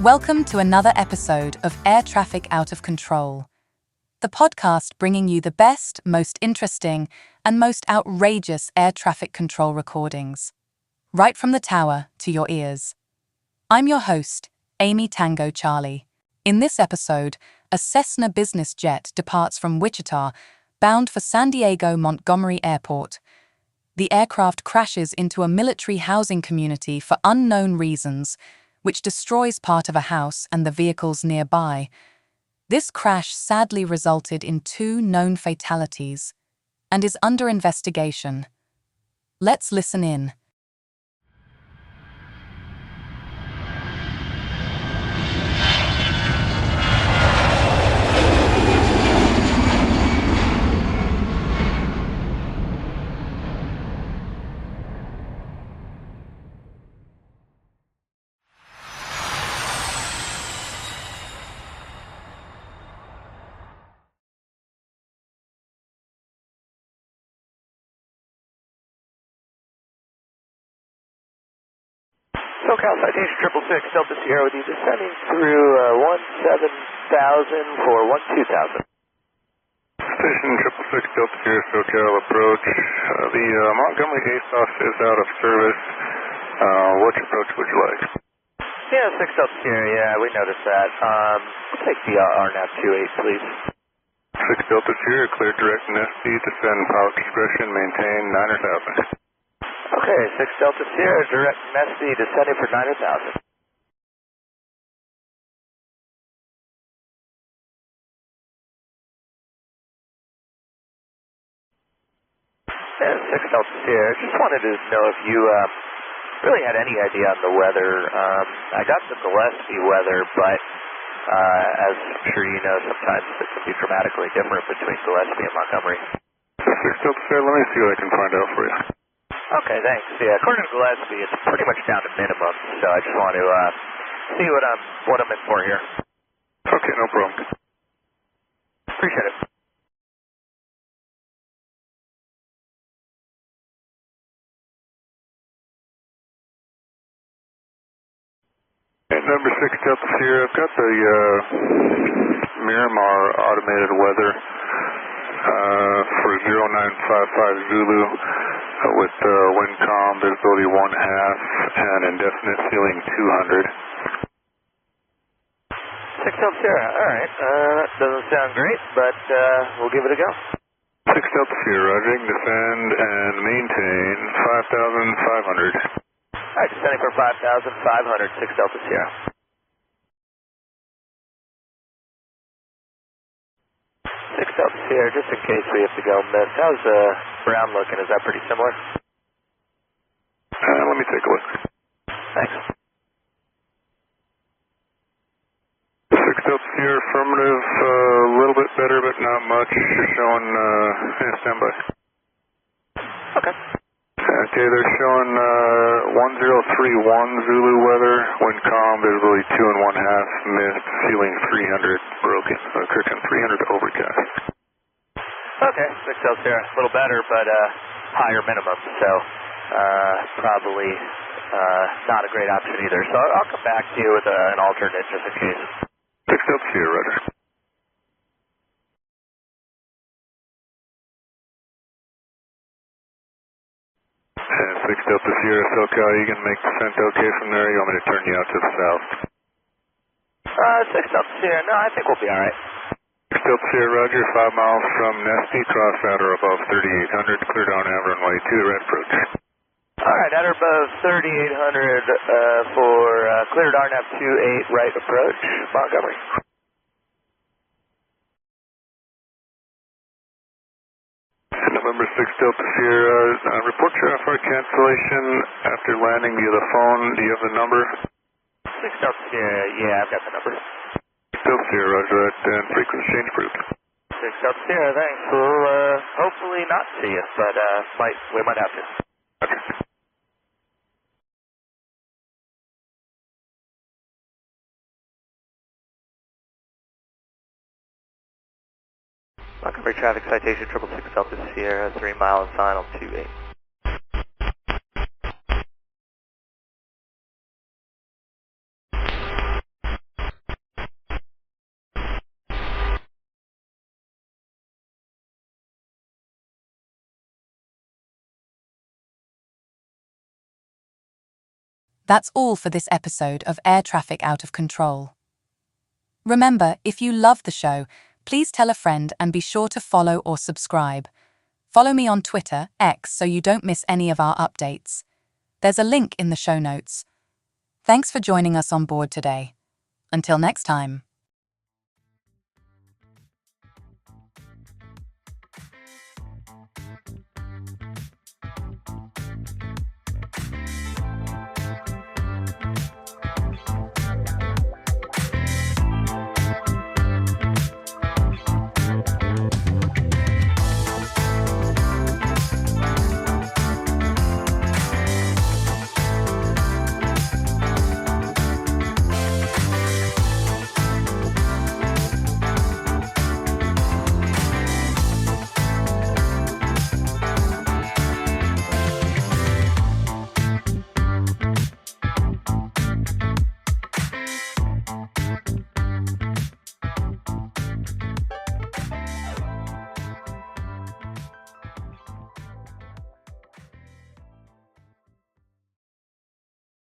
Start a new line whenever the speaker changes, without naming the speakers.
Welcome to another episode of Air Traffic Out of Control, the podcast bringing you the best, most interesting, and most outrageous air traffic control recordings, right from the tower to your ears. I'm your host, Amy Tango Charlie. In this episode, a Cessna business jet departs from Wichita, bound for San Diego Montgomery Airport. The aircraft crashes into a military housing community for unknown reasons, which destroys part of a house and the vehicles nearby. This crash sadly resulted in 2 known fatalities and is under investigation. Let's listen in.
SoCal Citation 666, Delta Sierra with you, descending through 17,000 for 12,000.
Station 666, Delta Sierra, SoCal approach. The Montgomery ATOOC is out of service. Which approach would you like?
Yeah, 6 Delta Sierra, yeah, we noticed that. We'll take the RNAV 28, please.
6 Delta Sierra, clear direct and SD, descend pilot discretion, maintain 9,000.
Okay, 6 Delta Sierra, direct Nesty, descending for 9,000. Yeah, 6 Delta Sierra, just wanted to know if you really had any idea on the weather. I got the Gillespie weather, but as I'm sure you know, sometimes it can be dramatically different between Gillespie and Montgomery.
6 Delta Sierra, let me see what I can find out for you.
Okay, thanks. Yeah, according to Gillespie, it's pretty much down to minimum, so I just want to see what I'm in for here.
Okay, no problem.
Appreciate it.
At number 6 Delta Sierra, I've got the Miramar automated weather for 0955 Zulu with wind calm, visibility 1/2, and indefinite ceiling 200.
6 Delta Sierra, alright. That doesn't sound great, but we'll give it a go.
6 Delta Sierra, roger, descend and maintain 5,500.
Alright, descending for 5,500, 6 Delta Sierra. 6 Delta Sierra, just in case we have to go miss. How's Brown looking? Is that pretty similar?
Let me take a look.
Thanks.
6 Delta Sierra, affirmative, a little bit better, but not much. You're showing, standby.
Okay.
Okay, they're showing 1031 Zulu weather, wind calm, visibility 2 1/2, mist, ceiling 300 broken, Kirkland 300 overcast.
Okay, 6 Delta Sierra, a little better, but higher minimum, so probably not a great option either. So I'll come back to you with an alternate just in case.
6 Delta Sierra, roger. And 6 Delta Sierra, SoCal, you can make descent okay from there? You want me to turn you out to the south?
6 Delta Sierra, no, I think we'll be alright.
6 Delta Sierra, roger, 5 miles from Nesty, cross at or above 3,800, clear down nav runway 2, right approach.
Alright, at or above 3,800 for cleared RNAV 28, right approach, Montgomery.
November 6 Delta Sierra, report your FR cancellation after landing via the phone. Do you have the number?
6 Delta Sierra, yeah, I've got the number.
6 Delta Sierra, roger that, and frequency change approved.
6 Delta Sierra, thanks. We'll hopefully not see you, but we might have to.
Okay.
Montgomery traffic citation 666 Delta Sierra, 3 miles final 28.
That's all for this episode of Air Traffic Out of Control. Remember, if you love the show, please tell a friend and be sure to follow or subscribe. Follow me on Twitter, X, so you don't miss any of our updates. There's a link in the show notes. Thanks for joining us on board today. Until next time.